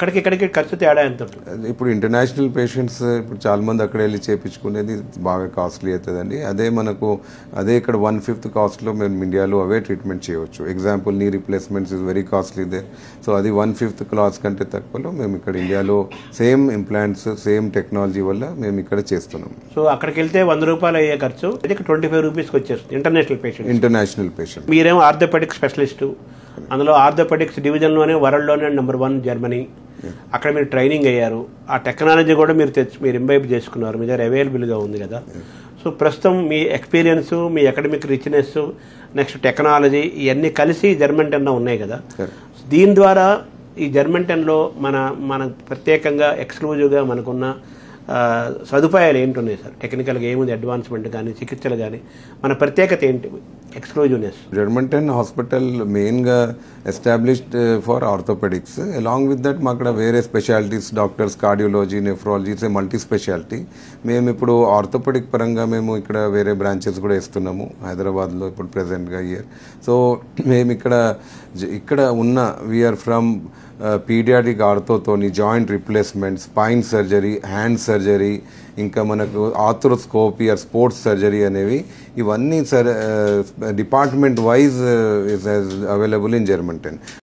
అక్కడికి ఇక్కడికి ఖర్చు తేడా ఎంత ఉంటుంది? ఇప్పుడు ఇంటర్నేషనల్ పేషెంట్స్ ఇప్పుడు చాలా మంది అక్కడ వెళ్ళి చేయించుకునేది బాగా కాస్ట్లీ అవుతుందండి. అదే ఇక్కడ 1/5 కాస్ట్లో మేము ఇండియాలో అవే ట్రీట్మెంట్ చేయవచ్చు. ఎగ్జాంపుల్ నీ replacements is very costly they. So అది 1/5 కాస్ట్ కంటే తక్కువలో మేము ఇక్కడ ఇండియాలో సేమ్ ఇంప్లాంట్స్ సేమ్ టెక్నాలజీ వల్ల మేము ఇక్కడ చేస్తున్నాం. సో అక్కడికి వెళ్తే 100 రూపాయలు అయ్యే ఖర్చు ఇక్కడ 25 రూపీస్కి వచ్చేస్తుంది ఇంటర్నేషనల్ పేషెంట్. మీరేమో ఆర్థోపెడిక్ స్పెషలిస్టు, అందులో ఆర్థోపెడిక్స్ డివిజన్లోనే వరల్డ్లోనే నెంబర్ 1 జర్మనీ. అక్కడ మీరు ట్రైనింగ్ అయ్యారు, ఆ టెక్నాలజీ కూడా మీరు ఇంబైబ్ చేసుకున్నారు, మీ దగ్గర అవైలబుల్గా ఉంది కదా. సో ప్రస్తుతం మీ ఎక్స్పీరియన్స్, మీ అకాడమిక్ రిచ్నెస్, నెక్స్ట్ టెక్నాలజీ ఇవన్నీ కలిసి జర్మన్-10 ఉన్నాయి కదా. దీని ద్వారా ఈ జర్మన్-10లో మన ప్రత్యేకంగా ఎక్స్క్లూజివ్గా మనకున్న సదుపాయాలు ఏంటున్నాయి సార్? టెక్నికల్గా ఏముంది, అడ్వాన్స్మెంట్ కానీ చికిత్సలు కానీ మన ప్రత్యేకత ఏంటి, ఎక్స్క్లూజివ్నెస్? జర్మన్-10 హాస్పిటల్ మెయిన్గా established for orthopaedics. Along with that మా అక్కడ వేరే specialities, doctors, cardiology, nephrology, multi speciality. మేము ఇప్పుడు ఆర్థోపెడిక్ పరంగా మేము ఇక్కడ వేరే బ్రాంచెస్ కూడా ఇస్తున్నాము హైదరాబాద్లో ఇప్పుడు ప్రెసెంట్గా ఇయర్. సో మేము ఇక్కడ ఉన్న వీఆర్ ఫ్రమ్ పీడియాటిక్ ఆర్థోతోని, joint replacement, spine surgery, hand surgery, ఇంకా మనకు ఆర్థ్రోస్కోపీ ఆర్ స్పోర్ట్స్ సర్జరీ అనేవి ఇవన్నీ department wise is available in జర్మన్-10.